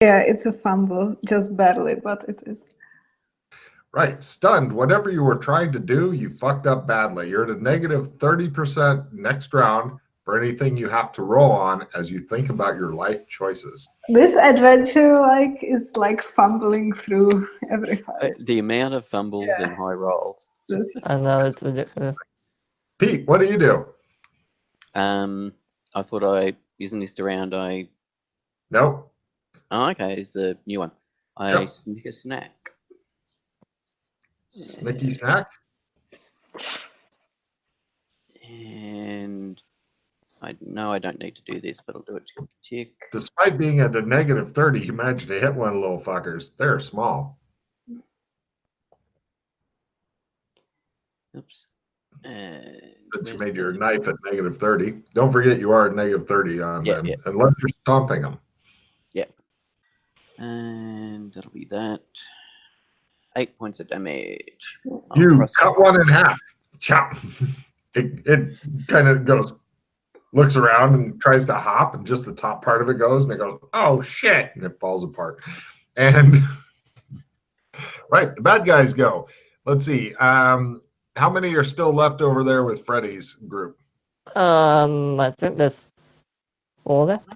Yeah, it's a fumble, just barely, but it is. Right, stunned. Whatever you were trying to do, you fucked up badly. You're at a negative 30% next round for anything you have to roll on as you think about your life choices. This adventure is like fumbling through every house. The amount of fumbles and high rolls. I know, it's ridiculous. Pete, what do you do? I thought isn't this the round Nope. Oh, okay, it's a new one. I snick a snack. Snicky snack? And I know I don't need to do this, but I'll do it to tick. Despite being at a negative 30, you managed to hit one of the little fuckers. They're small. Oops. But you made your knife at negative 30. Don't forget you are at negative 30 on them, unless you're stomping them. Yep. And that'll be that. 8 points of damage. You cut one in half. Chop. It kind of goes, looks around and tries to hop, and just the top part of it goes, and it goes, oh shit, and it falls apart. And right, the bad guys go. Let's see. How many are still left over there with Freddy's group? I think there's 4 left.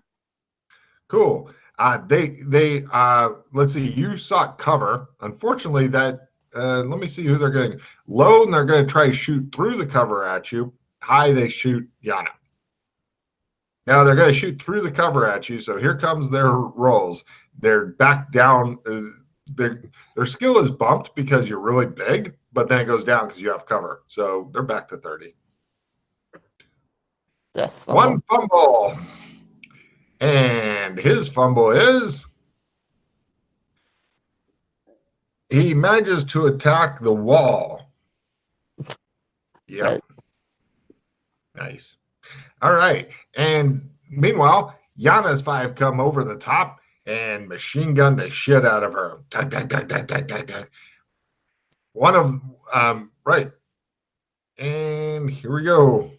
Cool. Let's see. You sought cover. Unfortunately, that. Let me see who they're going. Low, and they're going to try to shoot through the cover at you. High, they shoot Yana. Now they're going to shoot through the cover at you. So here comes their rolls. They're back down. Their skill is bumped because you're really big, but then it goes down because you have cover. So they're back to 30. Yes. One fumble. And his fumble is he manages to attack the wall. Yep. Right. Nice. All right. And meanwhile, Yana's 5 come over the top and machine gun the shit out of her. Dun, dun, dun, dun, dun, dun, dun. One of right. And here we go.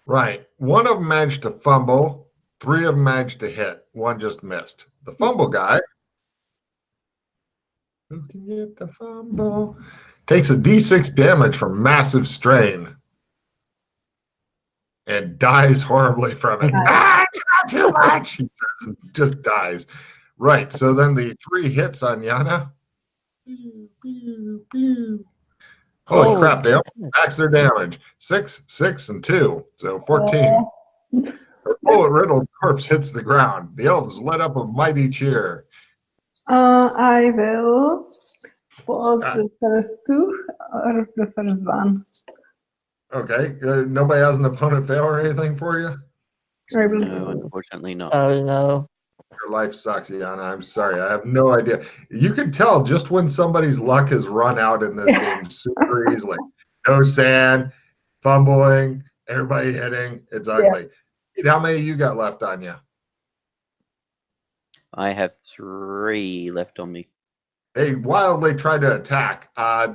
Right. One of them managed to fumble. 3 of them managed to hit. 1 just missed. The fumble guy, who can get the fumble, takes a D6 damage from massive strain and dies horribly from it. It's not too much. He says, just dies. Right. So then the 3 hits on Yana. Pew, pew, pew. Holy crap, they max their damage. 6, 6, and 2. So 14. Her bullet-riddled corpse hits the ground. The elves let up a mighty cheer. I will pause the first 2 or the first one. Okay. Nobody has an opponent fail or anything for you? No, unfortunately not. Sorry, no. Your life sucks, Yana. I'm sorry. I have no idea. You can tell just when somebody's luck has run out in this game super easily. No sand, fumbling, everybody hitting. It's ugly. Yeah. How many you got left on you? I have 3 left on me. They wildly try to attack.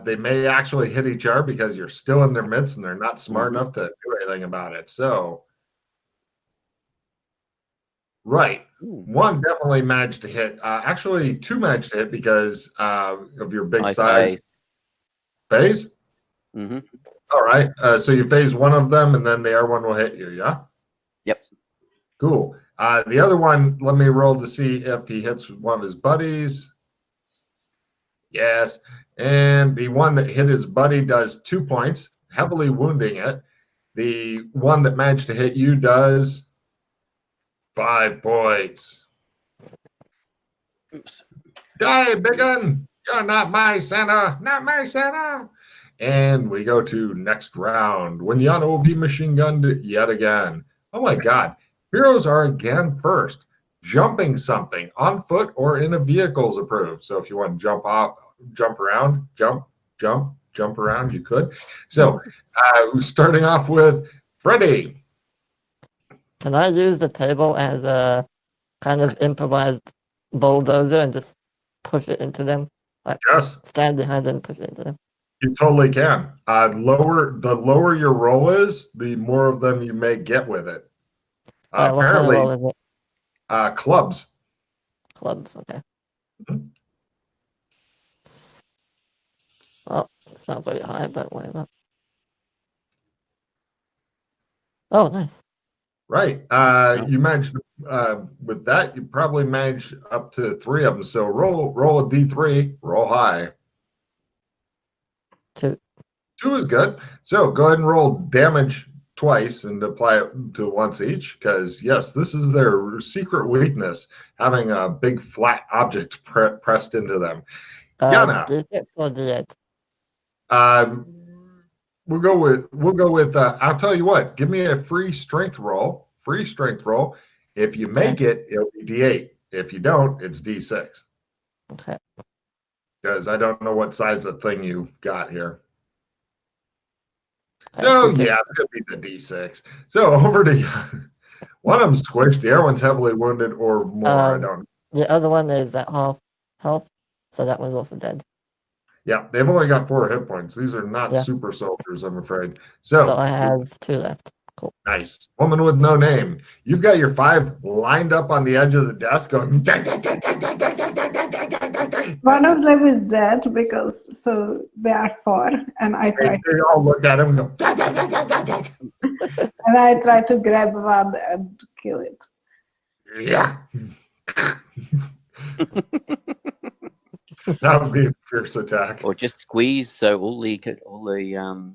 They may actually hit each other because you're still in their midst and they're not smart enough to do anything about it. So, right. 1 definitely managed to hit. Actually, 2 managed to hit because of your big size. Phase? Mm-hmm. All right. So you phase 1 of them and then the other one will hit you, yeah? Yep. Cool. The other one, let me roll to see if he hits one of his buddies. Yes. And the one that hit his buddy does 2 points, heavily wounding it. The one that managed to hit you does 5 points. Oops. Die, big un! You're not my Santa! Not my Santa! And we go to next round, when Yana will be machine gunned yet again. Oh my god. Heroes are again first. Jumping something, on foot or in a vehicle is approved. So if you want to jump off, jump around, jump around, you could. So starting off with Freddy. Can I use the table as a kind of improvised bulldozer and just push it into them? Like, yes. Stand behind them and push it into them. You totally can. The lower your roll is, the more of them you may get with it. Alright, what kind of Apparently, roll is it? clubs. Clubs, okay. Mhm. Well, it's not very high, but whatever. Oh, nice. Right. You managed with that. You probably managed up to 3 of them. So roll a d3. Roll high. 2. 2 is good. So go ahead and roll damage twice and apply it to once each. Because yes, this is their secret weakness: having a big flat object pressed into them. Yana. D6 or D8? Um, we'll go with. I'll tell you what. Give me a free strength roll. Free strength roll. If you make it, it'll be D8. If you don't, it's D6. Okay. Because I don't know what size of thing you've got here. So D6. yeah, it's gonna be the D6. So over to you. One of them's squished. The other one's heavily wounded or more. I don't. The other one is at half health, so that one's also dead. Yeah, they've only got 4 hit points. These are not super soldiers, I'm afraid. So I have 2 left. Cool. Nice. Woman with no name. You've got your 5 lined up on the edge of the desk going. One of them is dead because so there are 4, and I try They all look at him and go. and I try to grab one and kill it. Yeah. That would be a fierce attack. Or just squeeze so all the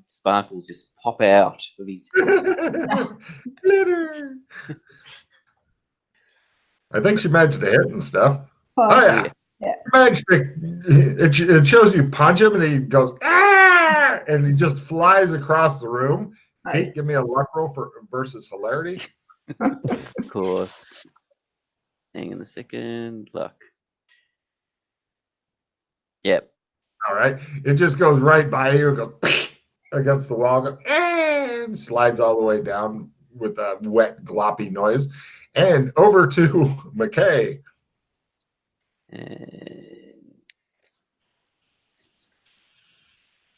sparkles just pop out of his. Glitter. I think she managed to hit and stuff. Oh, Oh yeah. Managed to, it shows you punch him and he goes ah, and he just flies across the room. Nice. Hey, give me a luck roll versus hilarity. Of course. Hang on a second. Luck. Yep. All right. It just goes right by you, goes against the wall, and slides all the way down with a wet, gloppy noise. And over to McKay. And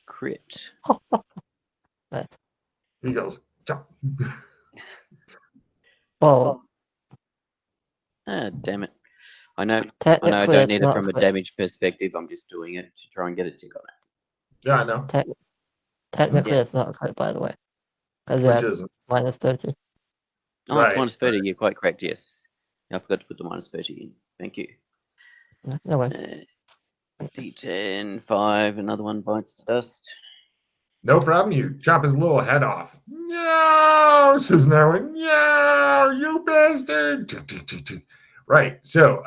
crit. He goes, jump. Oh, Damn it. I know I technically don't it's need it not from a crit. damage perspective. I'm just doing it to try and get a tick on it. Yeah, I know. Technically Yeah. it's not a crit, by the way. Because Which you're isn't. minus 30. Oh, Right, it's minus 30. You're quite correct, yes. I forgot to put the minus 30 in. Thank you. No worries. D10, 5, another one bites the dust. No problem. You chop his little head off. No, says no one. No, you bastard. Right. So,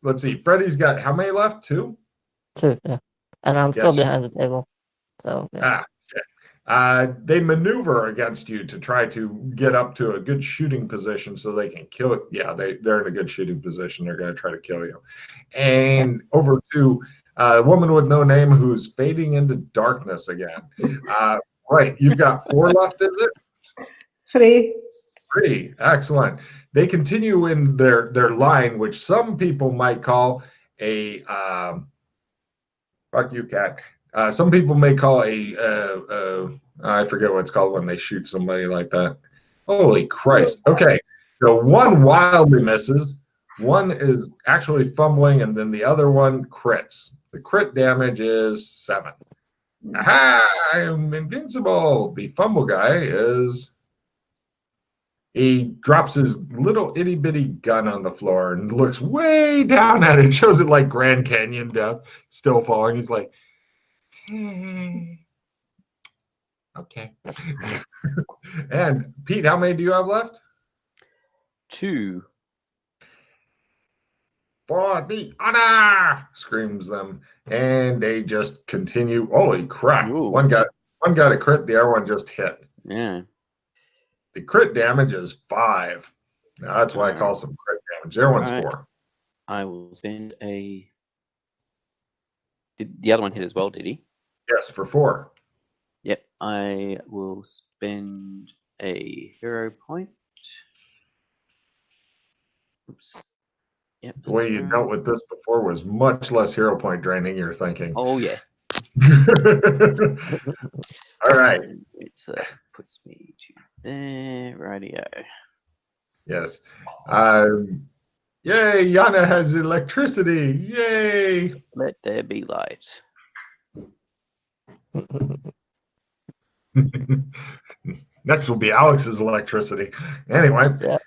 let's see. Freddy's got how many left? 2? 2, yeah. And I'm still Yes. behind the table. So, yeah. They maneuver against you to try to get up to a good shooting position so they can kill it. Yeah, they're in a good shooting position. They're going to try to kill you. And over to a woman with no name who's fading into darkness again. Right, you've got 4 left, is it? 3. 3, excellent. They continue in their line, which some people might call a fuck you, cat. Some people may call I forget what it's called when they shoot somebody like that. Holy Christ. Okay. So one wildly misses, one is actually fumbling, and then the other one crits. The crit damage is 7. Aha! I'm invincible. The fumble guy he drops his little itty bitty gun on the floor and looks way down at it. Shows it like Grand Canyon down, still falling. He's like, okay. And Pete, how many do you have left? 2. For the honor! Screams them, and they just continue. Holy crap! Ooh. One got a crit. The other one just hit. Yeah. The crit damage is 5. Now that's why I call some crit damage. The other one's Right. 4. I will spend a. Did the other one hit as well, did he? Yes, for 4. Yep. I will spend a hero point. Oops. Yep. The way you dealt with this before was much less hero point draining. You're thinking. Oh, yeah. All right. And it puts me to there. Rightio. Yes. Yay, Yana has electricity. Yay. Let there be light. Next will be Alex's electricity. Anyway, Yeah.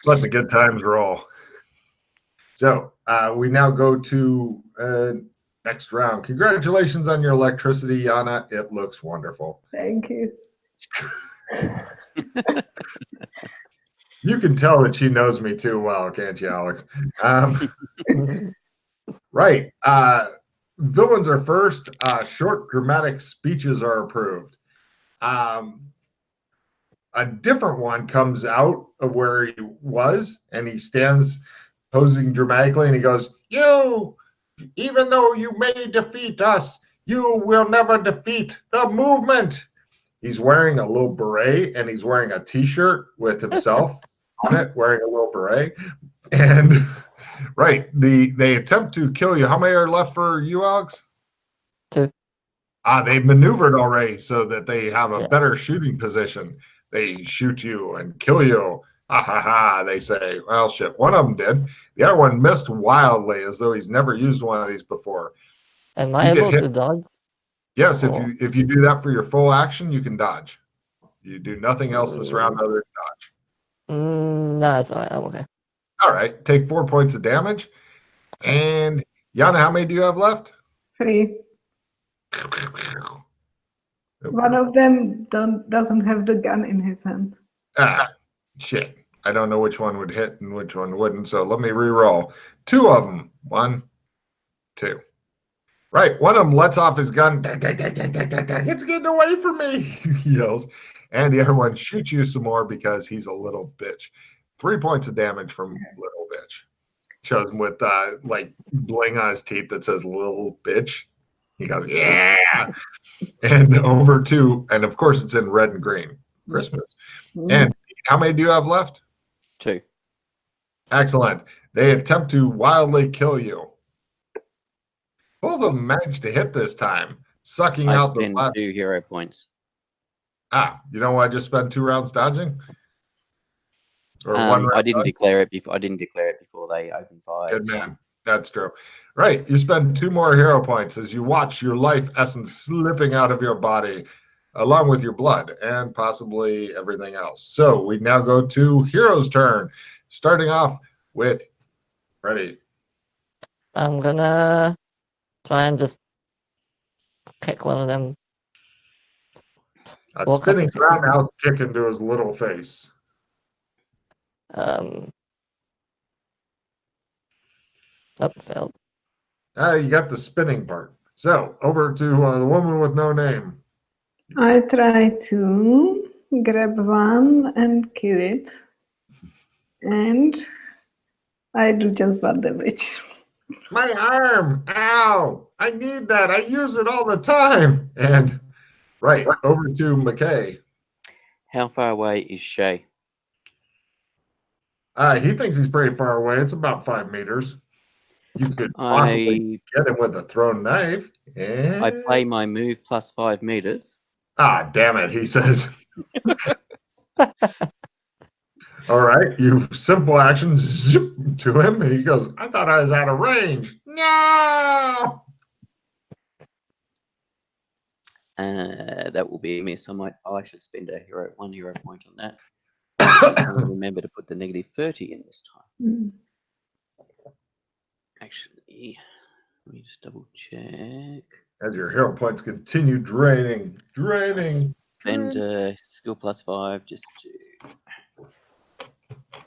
let the good times roll. So we now go to next round. Congratulations on your electricity, Yana. It looks wonderful. Thank you. You can tell that she knows me too well, can't you, Alex? Right. Villains are first. Short dramatic speeches are approved. A different one comes out of where he was, and he stands posing dramatically, and he goes, "You, even though you may defeat us, you will never defeat the movement." He's wearing a little beret, and he's wearing a T-shirt with himself on it, wearing a little beret. And right, they attempt to kill you. How many are left for you, Alex? 2. They've maneuvered already so that they have a Yeah. better shooting position. They shoot you and kill you. Ha ha ha, they say. Well, shit, one of them did. The other one missed wildly as though he's never used one of these before. Am I You get able hit. to dodge? Yes, Oh. if you do that for your full action, you can dodge. You do nothing else this round other than dodge. No, it's alright. I'm okay. All right, take 4 points of damage. And Yana, how many do you have left? 3. One of them doesn't have the gun in his hand. Shit. I don't know which one would hit and which one wouldn't, so let me re-roll. 2 of them. 1, 2. Right, one of them lets off his gun. It's getting away from me, he yells. And the other one shoots you some more because he's a little bitch. 3 points of damage from little bitch. Shows him with like bling on his teeth that says little bitch. He goes, yeah. And over to, and of course it's in red and green. Christmas. And how many do you have left? 2. Excellent. They attempt to wildly kill you. Both of them managed to hit this time, sucking I out the spend last. 2 hero points. You know why I just spent 2 rounds dodging? Or 1 round I didn't dodging? declare it before. I didn't declare it before they opened fire. Good so- man. That's true. Right. You spend 2 more hero points as you watch your life essence slipping out of your body, along with your blood and possibly everything else. So we now go to Hero's turn, starting off with Ready. I'm gonna try and just kick one of them. A Walk up spinning and kick roundhouse kick into his little face. Oh, failed. You got the spinning part. So over to the woman with no name. I try to grab one and kill it. And I do just bad damage. My arm! Ow! I need that. I use it all the time. And right, over to McKay. How far away is Shay? He thinks he's pretty far away. It's about 5 meters. You could possibly get him with a thrown knife. And... I play my move plus 5 meters. Damn it, he says. All right, you simple action zip to him, and he goes, I thought I was out of range. No! That will be a miss. I should spend 1 hero point on that. I'll remember to put the negative 30 in this time. Actually, let me just double check. As your hero points continue draining. Spend skill plus 5 just to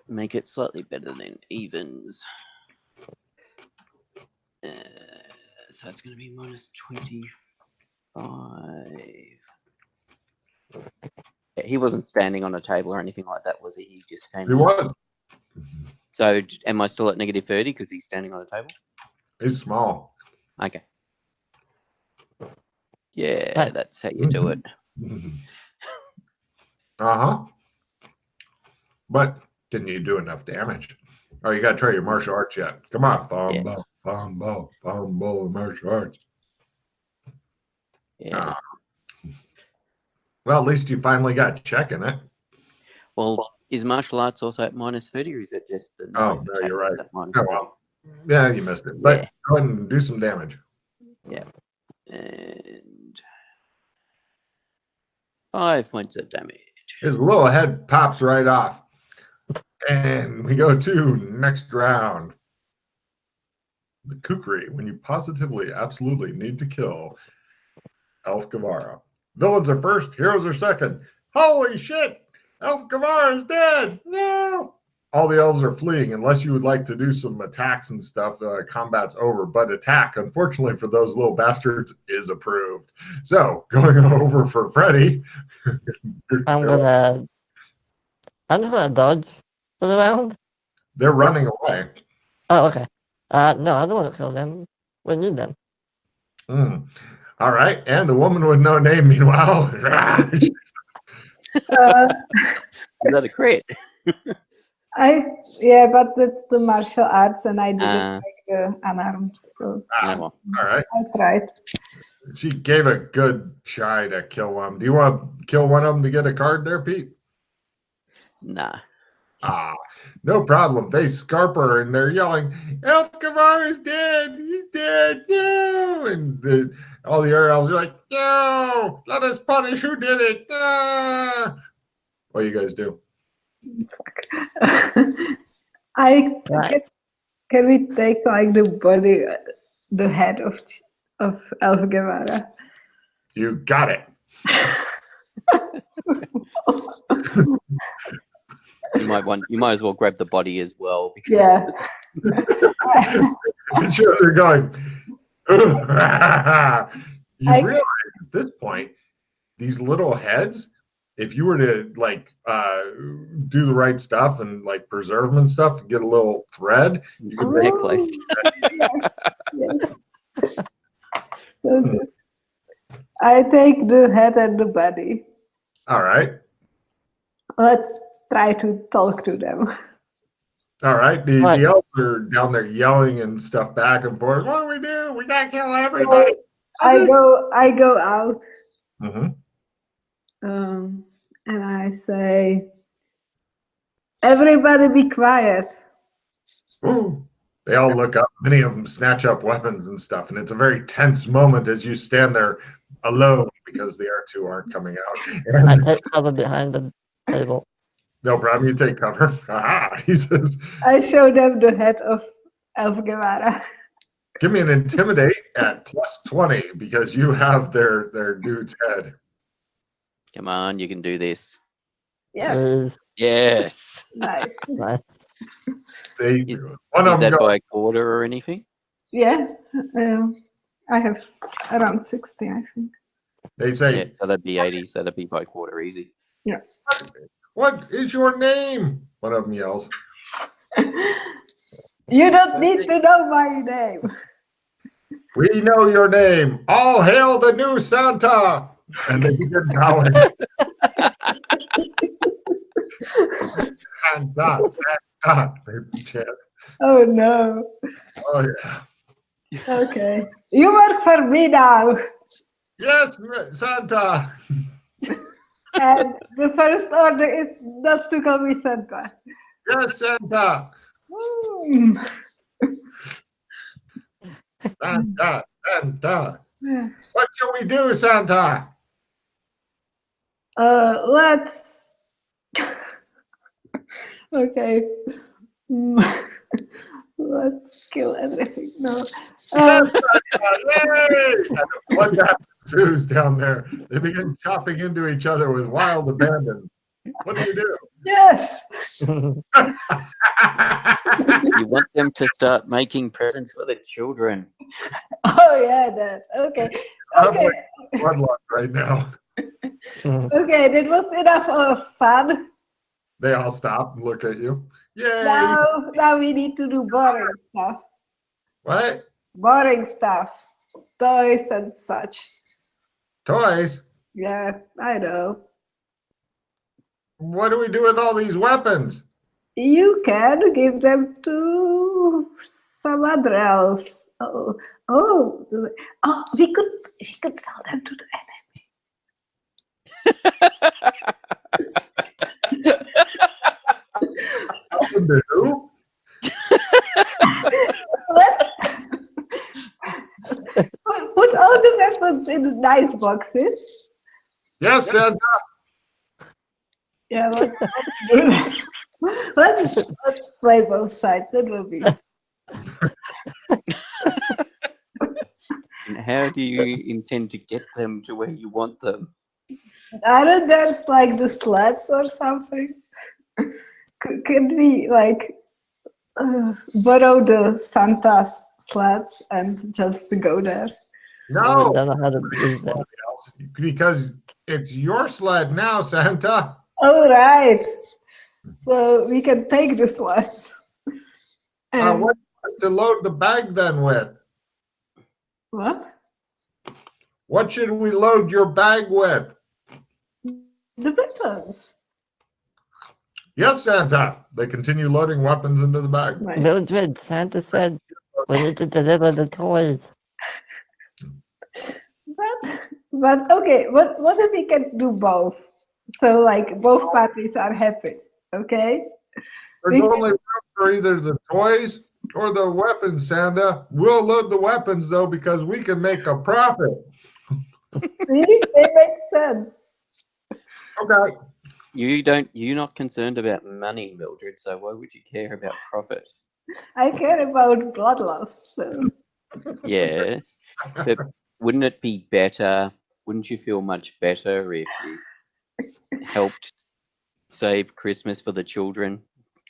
make it slightly better than evens. So it's going to be minus 25. Yeah, he wasn't standing on a table or anything like that, was he? He just came. He was. So am I still at negative 30 because he's standing on a table? He's small. Okay. Yeah, that's how you do it. Uh-huh. But can you do enough damage? Oh, you got to try your martial arts yet. Come on. Bombo, martial arts. Yeah. Well, at least you finally got checking it. Well, Is martial arts also at -30, or is it just the Oh, no, you're right. at -30? Oh, well. Yeah, you missed it. But Yeah. go ahead and do some damage. Yeah. And 5 points of damage. His little head pops right off. And we go to next round. The Kukri, when you positively, absolutely need to kill Elf Guevara. Villains are first, heroes are second. Holy shit! Elf Guevara is dead! No! All the elves are fleeing unless you would like to do some attacks and stuff. Combat's over, but attack, unfortunately for those little bastards, is approved. So, going over for Freddy. I'm just gonna dodge for the round. They're running away. Oh, okay. No, I don't want to kill them. We need them. All right, and the woman with no name, meanwhile. Is that a crit? Yeah, but it's the martial arts, and I didn't take the unarmed, so Well. All right. I tried. She gave a good try to kill one. Do you want to kill one of them to get a card there, Pete? Nah. No problem. They scarp her and they're yelling, Elf Guevara is dead. He's dead. No. And all the other elves are like, no, let us punish who did it. No. What do you guys do? Can we take like the body, the head of Elf Guevara? You got it. You might as well grab the body as well. Because Yeah. And they're going. You realize at this point, these little heads, if you were to like do the right stuff and like preserve them and stuff, and get a little thread, you could make necklace. Yes. I take the head and the body. All right. Let's try to talk to them. All right. The elves are down there yelling and stuff back and forth. What do we do? We gotta kill everybody. I go out. Mm-hmm. And I say, everybody be quiet. Ooh. They all look up. Many of them snatch up weapons and stuff. And it's a very tense moment as you stand there alone because the other two aren't coming out. I take cover behind the table. No problem. You take cover. Aha, he says. I show them the head of Elf Guevara. Give me an intimidate at +20 because you have their dude's head. Come on, you can do this. Yes. Yes. Nice. Nice. Is that by a quarter or anything? Yeah. I have around 60, I think. They say, Yeah, so that'd be 80, so that'd be by quarter easy. Yeah. What is your name? One of them yells. You don't need to know my name. We know your name. All hail the new Santa. And they begin bowing. Santa, Santa. They chant. Oh no. Oh yeah. Okay. You work for me now. Yes, Santa. And the first order is not to call me Santa. Yes, Santa. Santa, Santa. What shall we do, Santa? Let's. Okay. Let's kill everything. No. Yes, Santa. Yay! And one guy ensues down there. They begin chopping into each other with wild abandon. What do you do? Yes. You want them to start making presents for the children. Oh yeah, that. Okay. Okay. Bloodlust right now. Okay, that was enough of fun. They all stop and look at you. Yay! Now we need to do boring stuff. What? Boring stuff. Toys and such. Toys? Yeah, I know. What do we do with all these weapons? You can give them to some other elves. We could sell them to the enemy. weapons in nice boxes. Yes, Santa. Yeah, let's do that. Let's play both sides. That will be. And how do you intend to get them to where you want them? I don't know, there's like the sleds or something. Could we like borrow the Santa's sleds and just go there? I No, don't know how to use that. because it's your sled now, Santa. All right. So we can take the sleds. And What to load the bag then with? what? What should we load your bag with? The weapons. Yes, Santa. They continue loading weapons into the bag. Right. Mildred, Santa said we need to deliver the toys. But okay, what if we can do both? So like both parties are happy, okay? There's only room for either the toys or the weapons, Santa. We'll load the weapons though because we can make a profit. See, it makes sense. Okay. You're not concerned about money, Mildred, so why would you care about profit? I care about blood loss. So. Yes, but wouldn't it be better? Wouldn't you feel much better if you helped save Christmas for the children?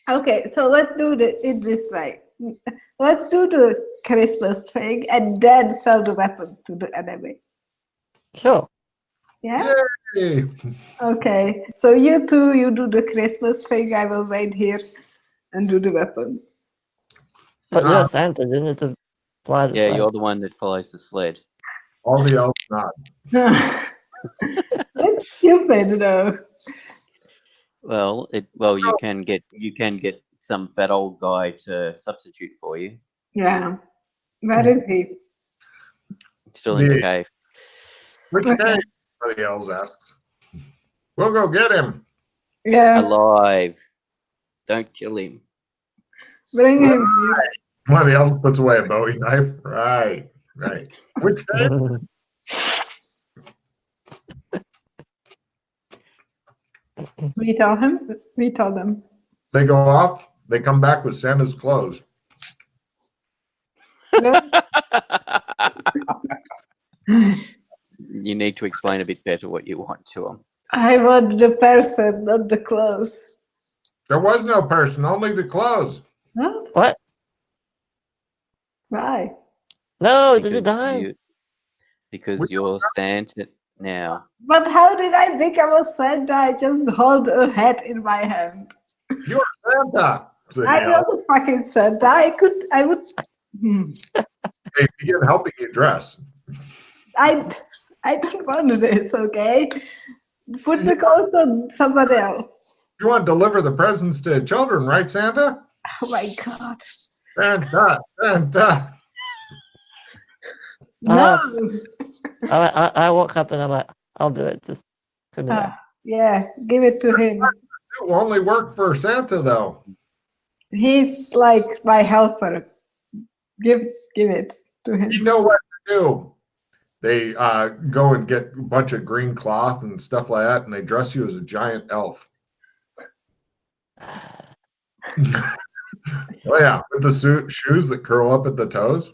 Okay, so let's do it this way. Let's do the Christmas thing and then sell the weapons to the enemy. Sure. Yeah? Yay. Okay, so you two, you do the Christmas thing. I will wait here and do the weapons. But you're Santa, you need to fly the Yeah, sled. you're the one that follows the sled. All the elves not. That's stupid, though. Well, you can get some fat old guy to substitute for you. Yeah. Where is he? Still in the Yeah. cave. Which Okay. game? One of the elves asks. We'll go get him. Yeah, Alive. Don't kill him. bring him here. One of the elves puts away a Bowie knife. Right. Which game? We tell him. We tell them. They go off. They come back with Santa's clothes. Yeah. You need to explain a bit better what you want to him. I want the person, not the clothes. There was no person, only the clothes. Huh? What? Why? No, did he die? Because you're Santa now. But how did I become a Santa? I just hold a hat in my hand. You're Santa. said the I'm elf. not a fucking Santa. I would. They begin helping you dress. I don't want this, okay? Put the clothes on somebody else. You want to deliver the presents to children, right, Santa? Oh my god. Santa. No. I woke up and I'm like, I'll do it. Just put me down. Yeah, give it to him. It will only work for Santa, though. He's like my helper. Give it to him. You know what to do. They go and get a bunch of green cloth and stuff like that, and they dress you as a giant elf. Oh yeah, with the shoes that curl up at the toes.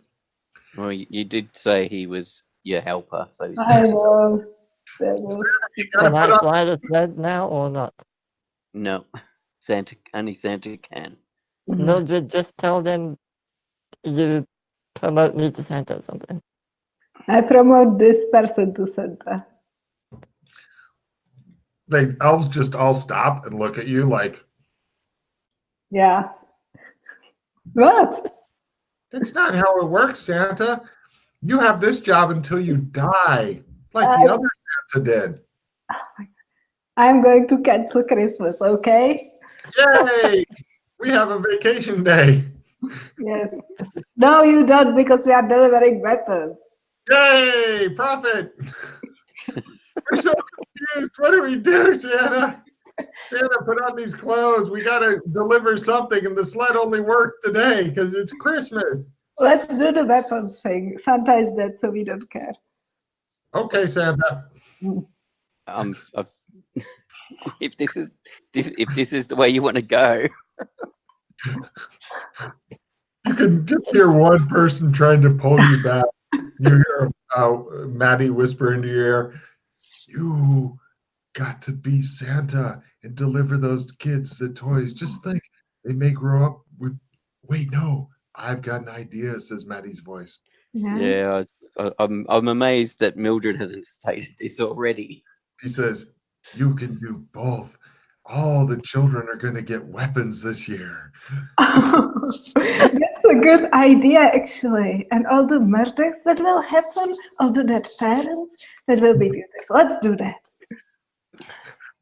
Well, you did say he was your helper, so you I said know. That was- You gotta Can I put on, fly the sled now or not? no. Only Santa can. Mildred, just tell them you promote me to Santa or something. I promote this person to Santa. the elves just all stop and look at you like, Yeah. What? that's not how it works, Santa. You have this job until you die, like the other Santa did. I'm going to cancel Christmas, okay? Yay! We have a vacation day. Yes. No, you don't, because we are delivering weapons. Yay! Profit! We're so confused. What do we do, Santa? Santa, put on these clothes. We got to deliver something, and the sled only works today because it's Christmas. Let's do the weapons thing. Santa is dead, so we don't care. Okay, Santa. I've, if this is the way you want to go, You can just hear one person trying to pull you back. You hear Maddie whisper into your ear, "You got to be Santa and deliver those kids the toys. Just think, they may grow up with. Wait, no, I've got an idea," says Maddie's voice. yeah, I'm amazed that Mildred hasn't stated this already. She says, "You can do both. All the children are going to get weapons this year." That's a good idea, actually. And all the murders that will happen, all the dead parents, that will be beautiful. Let's do that.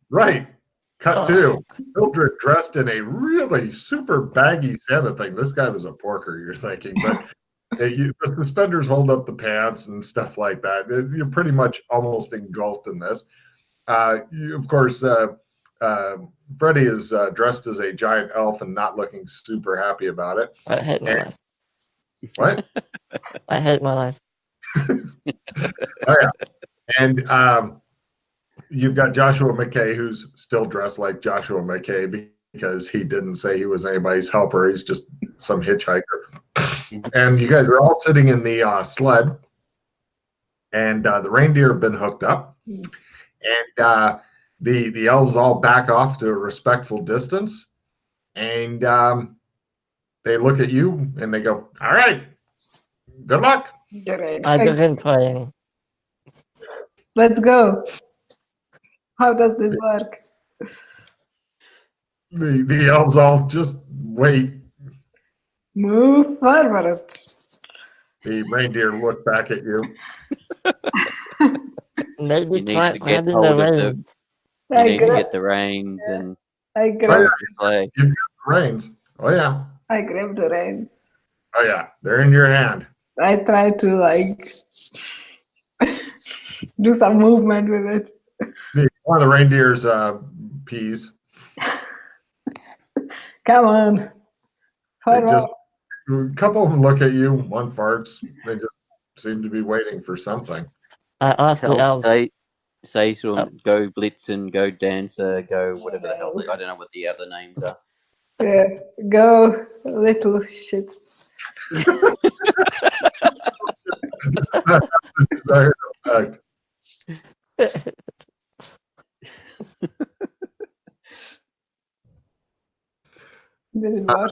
Right. Cut two. Mildred dressed in a really super baggy Santa thing. This guy was a porker, you're thinking, but the suspenders hold up the pants and stuff like that. You're pretty much almost engulfed in this. Of course, Freddie is dressed as a giant elf and not looking super happy about it. I hate my life. What? I hate my life. Oh, yeah. And you've got Joshua McKay, who's still dressed like Joshua McKay because he didn't say he was anybody's helper. He's just some hitchhiker. And you guys are all sitting in the sled, and the reindeer have been hooked up. And the elves all back off to a respectful distance, and they look at you and they go, "All right, good luck." Great. I begin praying. Let's go. How does this work? The elves all just wait. Move forward. The reindeer look back at you. Maybe You need try to get grabbing hold the of the- reins. You need to get the reins and I Oh, grab, yeah, the sleigh. you've got the reins. Oh yeah. I grab the reins. Oh yeah. They're in your hand. I try to do some movement with it. One of the reindeer's pees. Come on. They Forward. just a couple of them look at you. One farts. They just seem to be waiting for something. I asked the elves. Say to them, go Blitzen, go Dancer, go whatever the hell. I don't know what the other names are. Yeah. Go, little shits. Desired effect. Did it work?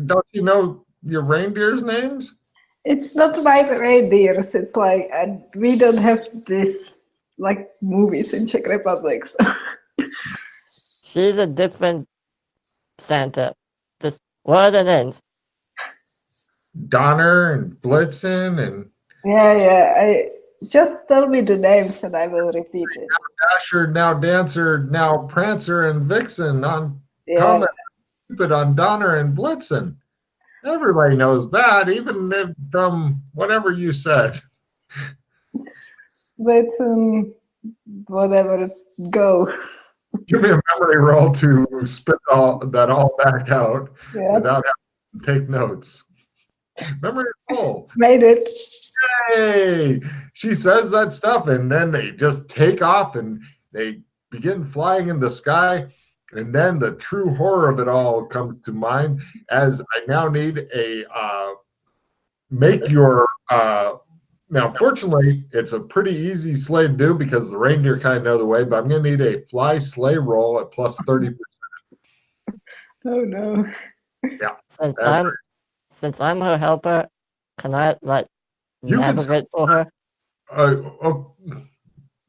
Don't you know your reindeer's names? It's not my reindeers. It's we don't have this movies in Czech Republic. So. She's a different Santa. Just what are the names? Donner and Blitzen and Yeah. I just tell me the names and I will repeat it. Dasher, now Dancer, now Prancer and Vixen on Yeah. Comet, Cupid on Donner and Blitzen. Everybody knows that, even if from whatever you said. Blitzen, whatever, go. Give me a memory roll to spit all back out Yeah. without having to take notes. Memory roll. Made it. Yay! She says that stuff, and then they just take off and they begin flying in the sky. And then the true horror of it all comes to mind, as I now need a make your now fortunately it's a pretty easy sleigh to do because the reindeer kind of know the way, but I'm gonna need a fly sleigh roll at plus 30%. Oh no. Yeah. Since I'm her helper, can I You can navigate for her?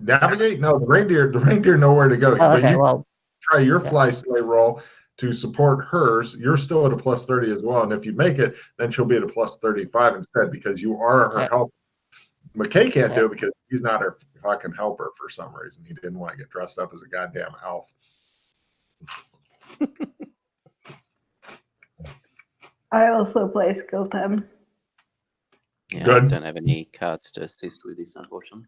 Navigate? No, the reindeer know where to go. Oh, But okay, you well, try your yeah. fly sleigh roll to support hers. You're still at a plus 30 as well. And if you make it, then she'll be at a plus 35 instead because you are her Okay. helper. McKay can't Okay. do it because he's not her fucking helper for some reason. He didn't want to get dressed up as a goddamn elf. I also play skill 10. Yeah, Good. I don't have any cards to assist with this, unfortunately.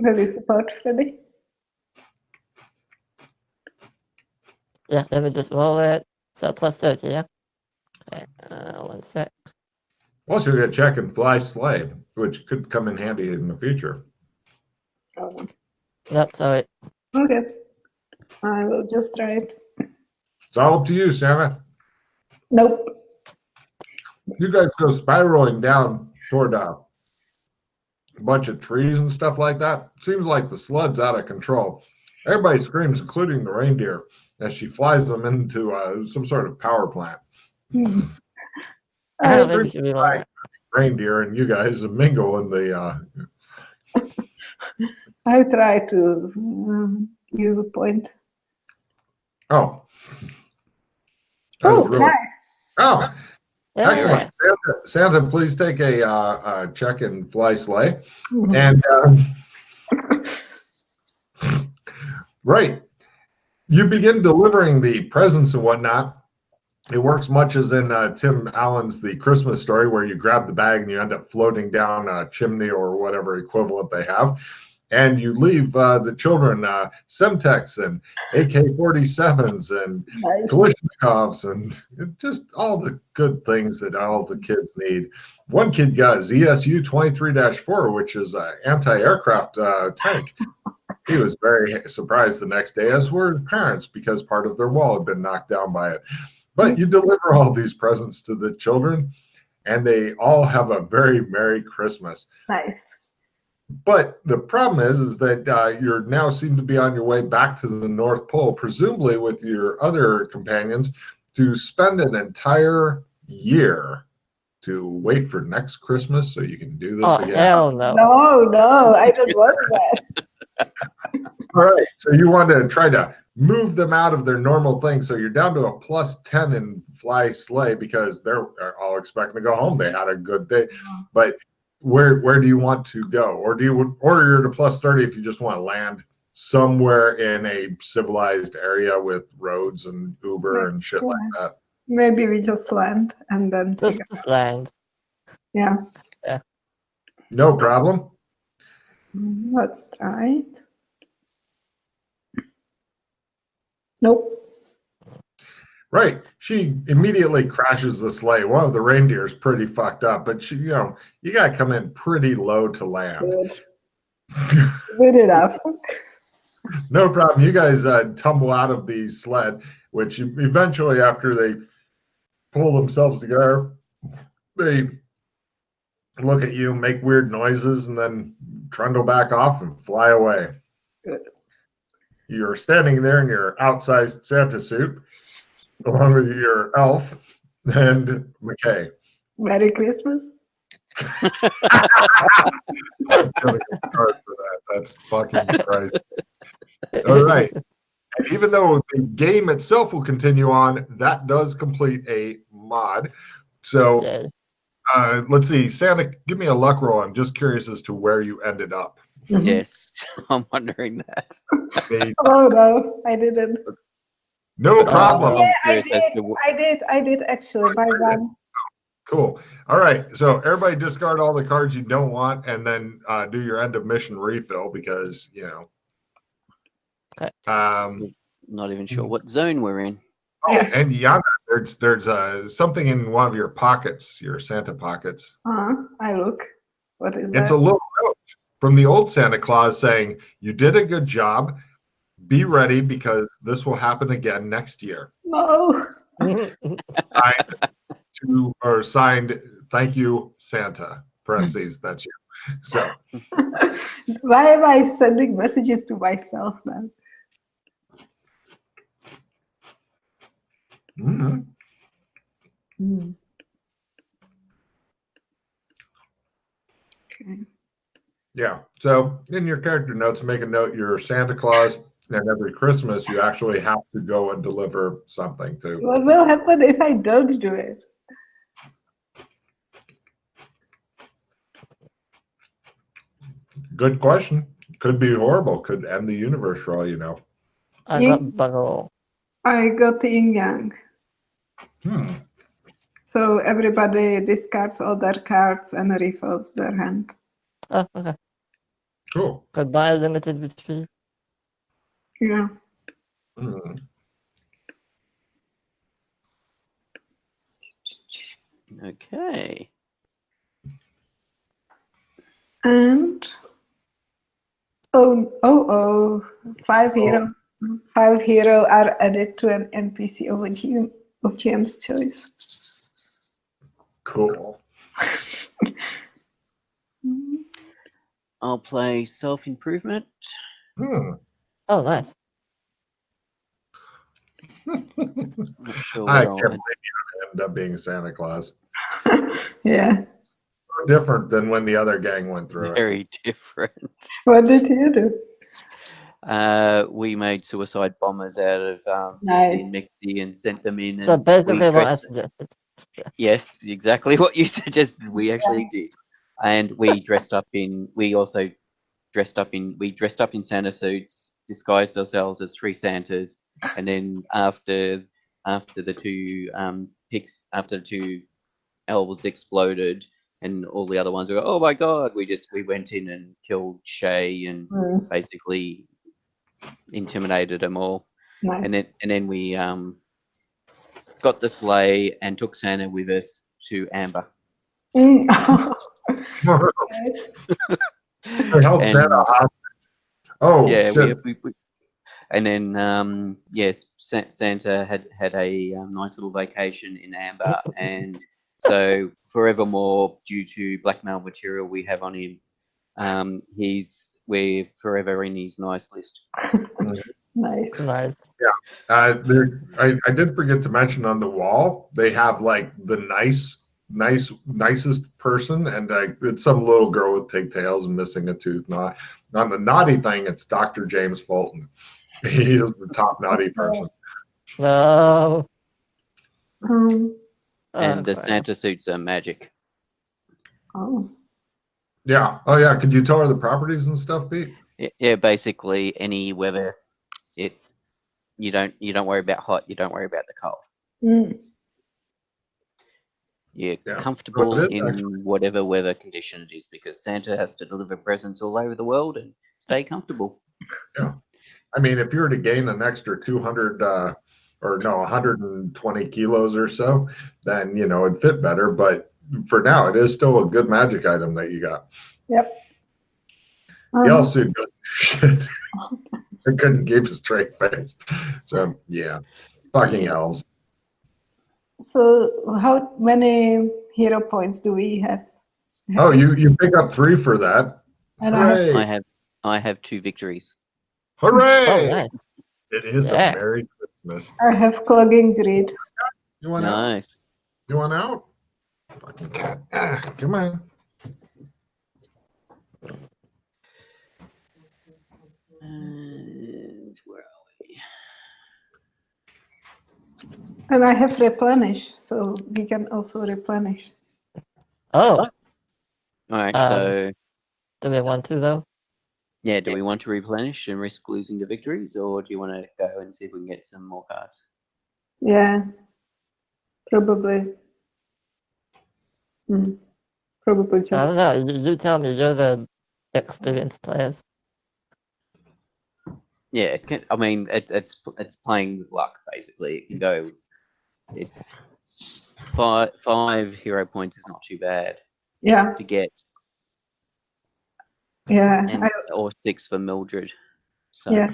Will you support Freddy? Yeah, let me just roll it. So plus 30, yeah? Okay, 1 sec. Also, you get check and fly sleigh, which could come in handy in the future. Oh, Nope, sorry. okay. I will just try it. It's all up to you, Santa. Nope. You guys go spiraling down toward a bunch of trees and stuff like that. Seems like the sled's out of control. Everybody screams, including the reindeer, as she flies them into some sort of power plant. Hmm. I I, don't think you should be rolling that. Reindeer and you guys mingle in the. I try to use a point. Oh. That was Oh, really. nice. Oh, Yeah, excellent. Santa, please take a check and fly sleigh. Mhm. And right, you begin delivering the presents and whatnot. It works much as in Tim Allen's The Christmas Story, where you grab the bag and you end up floating down a chimney or whatever equivalent they have. And you leave the children Semtex and AK-47s and Nice. Kalashnikovs and just all the good things that all the kids need. One kid got a ZSU 23-4, which is an anti-aircraft tank. He was very surprised the next day, as were his parents, because part of their wall had been knocked down by it. But you deliver all these presents to the children, and they all have a very Merry Christmas. Nice. But the problem is that you now seem to be on your way back to the North Pole, presumably with your other companions, to spend an entire year to wait for next Christmas so you can do this Oh, again. hell no. No, I don't want that. All right, so you want to try to move them out of their normal thing. So you're down to a +10 in fly sleigh because they're all expecting to go home. They had a good day. But where do you want to go? Or you're at a +30 if you just want to land somewhere in a civilized area with roads and Uber and shit like that? Maybe we just land and then Just land. yeah. No problem. Let's try it. Nope. Right. She immediately crashes the sleigh. One of the reindeer's pretty fucked up, but she, you got to come in pretty low to land. Good. Good enough. No problem. You guys tumble out of the sled, which eventually, after they pull themselves together, they look at you, make weird noises, and then trundle back off and fly away. Good. You're standing there in your outsized Santa suit, along with your elf and McKay. Merry Christmas. I'm gonna get card for that. That's fucking Christ. All right. And even though the game itself will continue on, that does complete a mod. So Yeah. let's see. Santa, give me a luck roll. I'm just curious as to where you ended up. Yes, I'm wondering that. Oh no, I didn't. No problem. Yeah, I curious as to I did actually by one. Cool. All right. So everybody discard all the cards you don't want and then do your end of mission refill because, Okay. Not even sure what zone we're in. Oh, Yeah. and yonder, there's something in one of your pockets, your Santa pockets. I look. What is It's that? a little note from the old Santa Claus saying, "You did a good job. Be ready because this will happen again next year." No. Signed, thank you, Santa. Parentheses, that's you. So Why am I sending messages to myself then? mhm. Okay. Yeah. So in your character notes, make a note you're Santa Claus, and every Christmas you actually have to go and deliver something to. What will happen if I don't do it? Good question. Could be horrible. Could end the universe for all you know. I got buggle. I got the yin yang. So everybody discards all their cards and refills their hand. Oh, okay. Cool. Goodbye, limited retrieve. Yeah. Mhm. Okay. And 5 hero. 5 hero are added to an NPC of GM's choice. Cool. I'll play self-improvement. Hmm. Oh, nice. Not sure I where can't I'll believe you end up being Santa Claus. Yeah. Different than when the other gang went through it. very different. What did you do? We made suicide bombers out of Nice. Mixie and sent them in. So And basically we what I dressed, suggested. yes, exactly what you suggested. We actually did, and we dressed up in. We also dressed up in. We dressed up in Santa suits, disguised ourselves as 3 Santas, and then after the 2 after the 2 elves exploded. And all the other ones were, oh my god! We went in and killed Shay and basically intimidated them all. Nice. And then we got the sleigh and took Santa with us to Amber. Mm. It helps And Santa hostage. Oh, yeah, shit. we and then yes, Santa had a nice little vacation in Amber, and so forevermore, due to blackmail material we have on him, we're forever in his nice list. Nice. Nice. I did forget to mention on the wall, they have like the nicest person, and it's some little girl with pigtails and missing a tooth. Not on the naughty thing, it's Dr. James Fulton. He is the top naughty person. No. And the crap. Santa suits are magic. Oh. Yeah. Oh yeah. Could you tell her the properties and stuff, Pete? Yeah, basically any weather. You don't worry about hot. You don't worry about the cold. Mm. You're Yeah. comfortable Well, it is, in actually. whatever weather condition it is, because Santa has to deliver presents all over the world and stay comfortable. Yeah. I mean, if you were to gain an extra 200 or no 120 kilos or so, then it'd fit better. But for now, it is still a good magic item that you got. Yep. The elf suit goes shit. I couldn't keep a straight face. So yeah, fucking elves. So how many hero points do we have? Oh, you pick up 3 for that. And Hooray! I have 2 victories. Hooray! Oh, nice. It is Yeah. a Merry Christmas. I have clogging greed. You want out? Nice. You want out? Fucking cat. Come on. And where are we? And I have replenish, so we can also replenish. Oh, All right. Um, So do we want to though? yeah, do we want to replenish and risk losing the victories, or do you want to go and see if we can get some more cards? Yeah. Probably. Probably I just. don't know. You tell me. You're the experienced players. Yeah, I mean it's playing with luck basically. It can go. It's 5 hero points is not too bad Yeah. to get, Yeah. and or 6 for Mildred. So Yeah.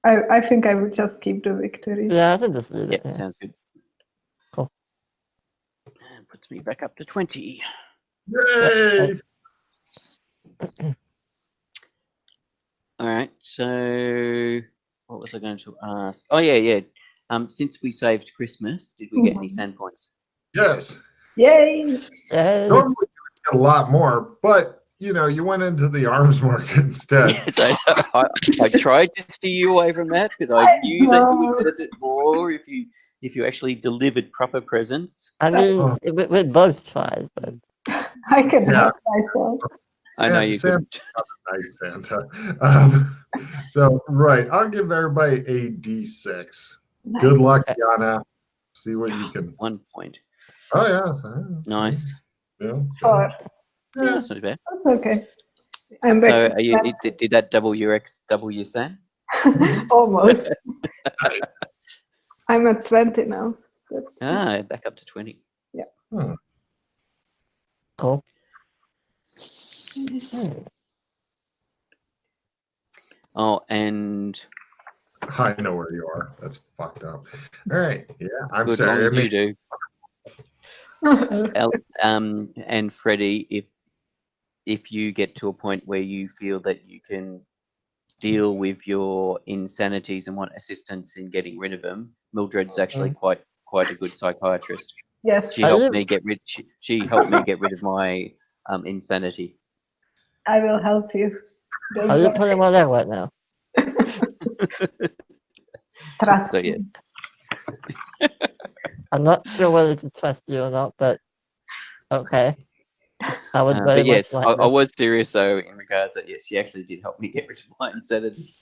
I think I will just keep the victories. Yeah, I think just leave yeah, it there. sounds good. Cool. And puts me back up to 20. Yay! All right. So what was I going to ask? Oh yeah. Since we saved Christmas, did we get any sand points? Yes. Yay! Yay. Normally you would get a lot more, but you went into the arms market instead. Yes, I tried to steer you away from that because I knew that you would benefit more if you actually delivered proper presents. I mean, we both tried, but I can help myself. I know you Sam, couldn't. nice Santa. So right, I'll give everybody a D6. Good luck, Yana. See what you can. 1 point. Oh yeah. Nice. Yeah. 4. Yeah, that's not bad. That's okay. I'm back So to are you, did that double your SAN? almost. I'm at 20 now. That's Back up to 20. Hmm. Cool. Oh, and I know where you are. That's fucked up. All right. Yeah, I'm good long sorry. as you do. And Freddie, if you get to a point where you feel that you can deal with your insanities and want assistance in getting rid of them, Mildred's actually quite a good psychiatrist. Yes, She helped me get rid. She helped me get rid of my insanity. I will help you. Don't Are you worry. putting on that right now? Trust So me. yes, I'm not sure whether to trust you or not, but okay. I would very but yes, much like I this. was serious though in regards that yes, she actually did help me get rid of my insanity.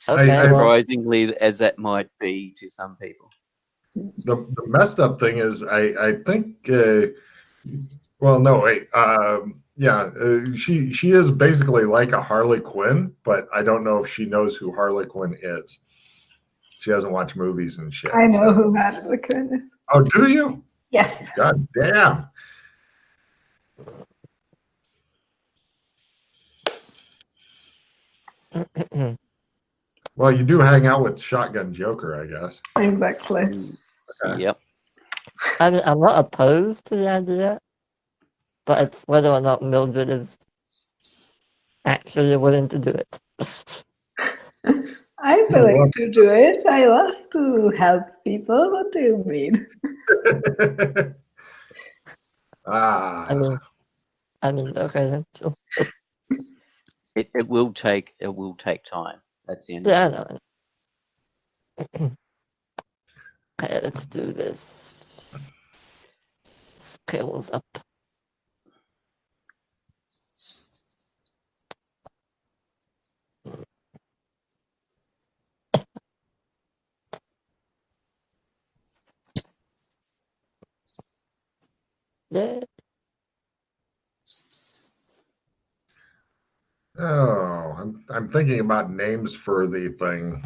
Okay, Surprisingly, as that might be to some people. The messed up thing is, I think. Well, no, wait. Yeah, she is basically like a Harley Quinn, but I don't know if she knows who Harley Quinn is. She hasn't watched movies and shit. I know so. who Harley Quinn is. Oh, do you? Yes. God damn. Well, you do hang out with Shotgun Joker, I guess. Exactly. Okay. Yep. I mean, I'm not opposed to the idea, but it's whether or not Mildred is actually willing to do it. I'm willing to do it. I love to help people. What do you mean? Ah. I mean, okay, then sure. It will take time. That's the end. Yeah, I know. Okay, let's do this. Skills up. Yeah. Oh, I'm thinking about names for the thing.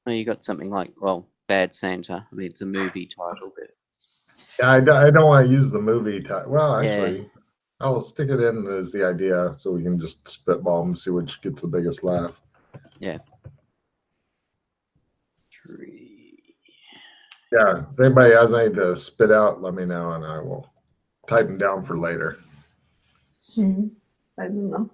Well, you got something like, well, Bad Santa. I mean, it's a movie title, but Yeah, I don't want to use the movie title. Well, yeah. actually, I'll stick it in as the idea so we can just spitball and see which gets the biggest laugh. Yeah. 3. Yeah, if anybody has anything to spit out, let me know and I will type them down for later. I don't know.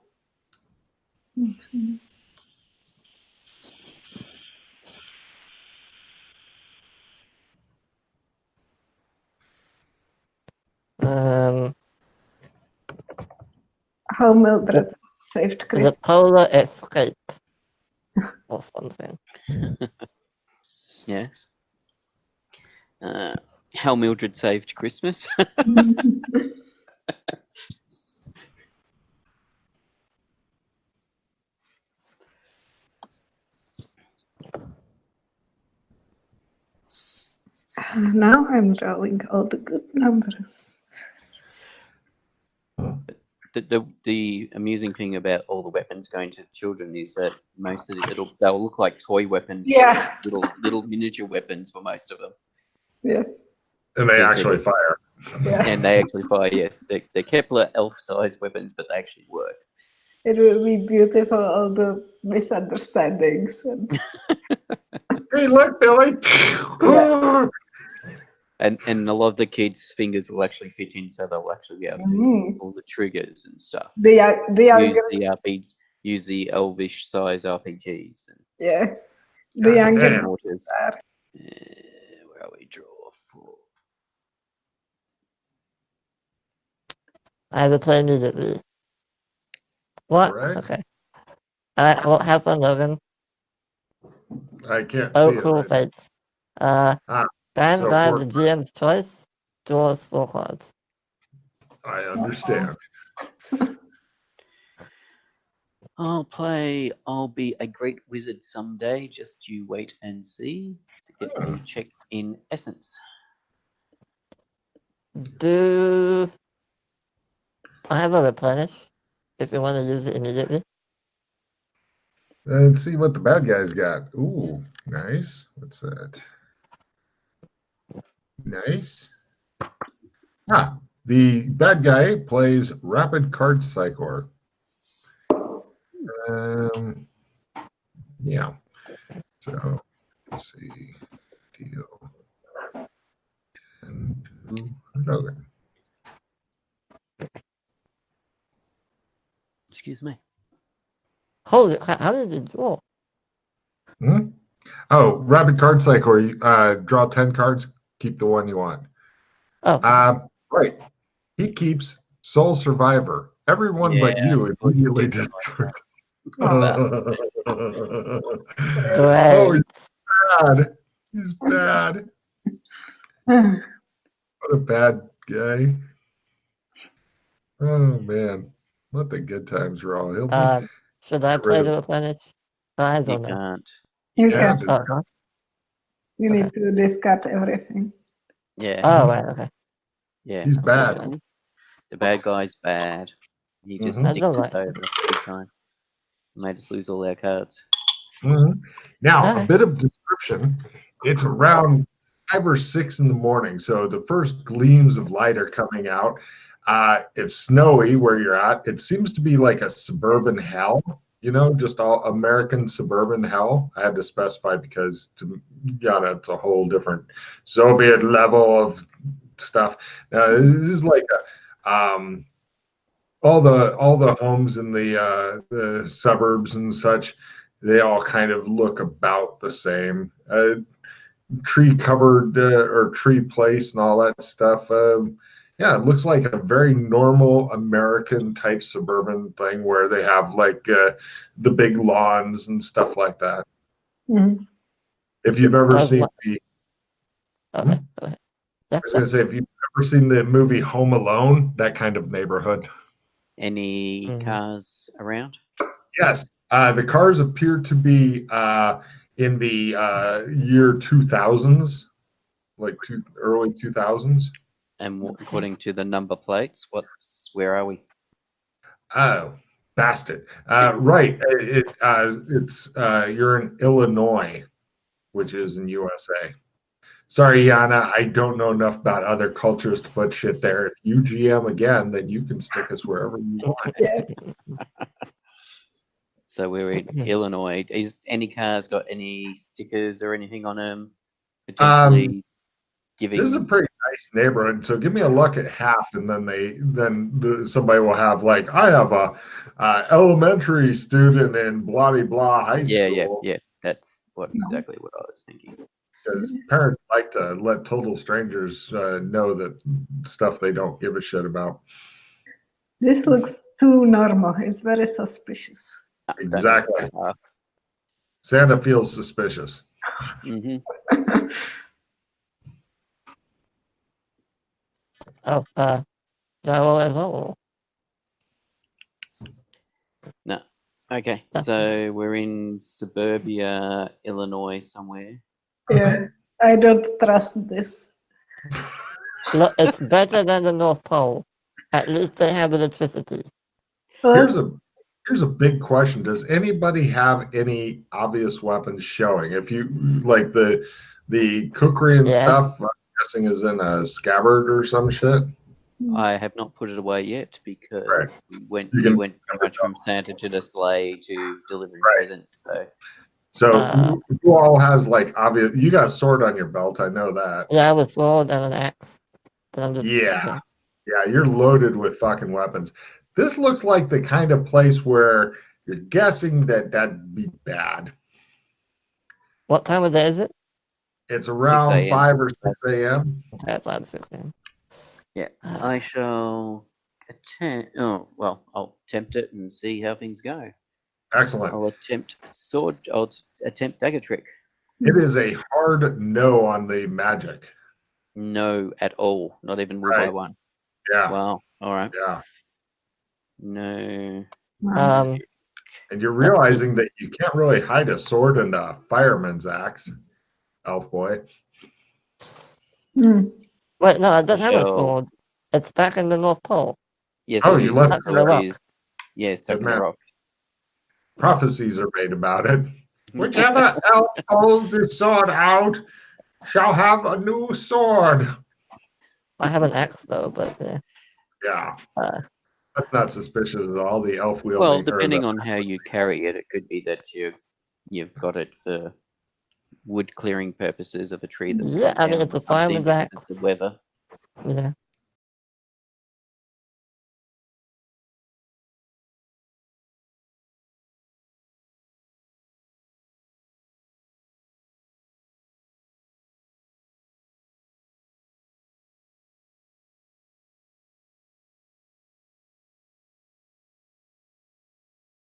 How Mildred saved The Chris. polar escape or something. Yes. How Mildred saved Christmas. Now I'm drawing all the good numbers. The amusing thing about all the weapons going to children is that most of they'll look like toy weapons. Yeah. Little miniature weapons for most of them. Yes. And they Yes, actually fire. Yeah. And they actually fire. Yes, they're Kepler elf-sized weapons, but they actually work. It will be beautiful, all the misunderstandings. And Hey, look, Billy. And a lot of the kids' fingers will actually fit in, so they'll actually be able to do all the triggers and stuff. they are Use the elvish size RPGs. And yeah. The younger mortars. are. Where are we? Draw 4. I have to play immediately. What? Right. Okay. Alright, well, have fun, Logan. I can't Oh, see cool it. Right. fates. Stand so guide for- the GM's choice. Draws 4 cards. I understand. I'll be a great wizard someday. Just you wait and see. To get me checked in essence. Do I have a replenish if you want to use it immediately. Let's see what the bad guys got. Ooh, nice. What's that? Nice. Ah, the bad guy plays Rapid Card Psychor. Yeah. So let's see. Deal. And Logan. Excuse me. Holy crap, how did you draw? Hmm? Oh, Rapid Card Psychor. Draw 10 cards, keep the one you want. Oh, Right. He keeps Soul Survivor. Everyone but you immediately destroyed. Oh, great. he's bad. He's bad. What a bad guy. Oh, man. Let the good times roll. He'll just Should I get play rid the of replenish? I You don't know. can't. You Yeah, can. just- Oh, You need to discard everything. Yeah. oh, right, okay. Yeah. He's bad. unfortunately. The bad guy's bad. He just Mhm. I dicked don't us like over big time. Made us lose all our cards. Mhm. Now, a Alright. bit of description. It's around 5 or 6 in the morning, so the first gleams of light are coming out. It's snowy where you're at. It seems to be like a suburban hell, just all American suburban hell. I had to specify because it's a whole different Soviet level of stuff. This is like all the homes in the suburbs and such. They all kind of look about the same. Tree covered or tree place and all that stuff. Yeah, it looks like a very normal American type suburban thing where they have like the big lawns and stuff like that. Mhm. If you've ever Does seen what? the, Okay, go ahead. I was going to say, if you've ever seen the movie Home Alone, that kind of neighborhood. Any Mhm. cars around? Yes, the cars appear to be in the year 2000s, like early 2000s. And according to the number plates, where are we? Oh, bastard! Right, it's you're in Illinois, which is in USA. Sorry, Yana, I don't know enough about other cultures to put shit there. If you GM again, then you can stick us wherever you want. Yes. So we're in Illinois. Is any cars got any stickers or anything on them? Potentially giving. This is a pretty nice neighborhood, so give me a luck at half, and then somebody will have like, I have a elementary student in blah blah blah high school. Yeah. That's exactly what I was thinking. Because parents like to let total strangers know that stuff they don't give a shit about. This looks too normal. It's very suspicious. Exactly. Santa feels suspicious. Mm-hmm. Oh, do I roll as well? No. Okay. So we're in suburbia, Illinois somewhere. Yeah, I don't trust this. Look, it's better than the North Pole. At least they have electricity. Here's a big question. Does anybody have any obvious weapons showing? If you like the cookery and stuff, I'm guessing is in a scabbard or some shit. I have not put it away yet because we went You can pretty much from Santa to the sleigh to delivering presents. So who all has like obvious? You got a sword on your belt. I know that. Yeah, I have a sword and an axe. But I'm just Yeah, you're loaded with fucking weapons. This looks like the kind of place where you're guessing that'd be bad. What time of day is it? It's around 5 or 6 a.m. Okay, 5 or 6 a.m. Yeah, I shall attempt. Oh well, I'll attempt it and see how things go. Excellent. I'll attempt sword. I'll attempt dagger trick. It is a hard no on the magic. No, at all. Not even one by one. Yeah. Wow. All right. Yeah. No. And you're realizing that you can't really hide a sword in a fireman's axe, elf boy. Wait, no, I don't have a sword. It's back in the North Pole. Yes. Oh, it you is- left Stuck in the rock. is- Yeah, stuck in the man. rock. Prophecies are made about it. Whichever elf pulls the sword out shall have a new sword. I have an axe though, but yeah. Yeah. Uh, That's not suspicious at all. The elf wielding. Well, depending on how you carry it, it could be that you've got it for wood clearing purposes of a tree that's Yeah, gone I mean, down it's or a something fireman's because axe. of the weather. Yeah.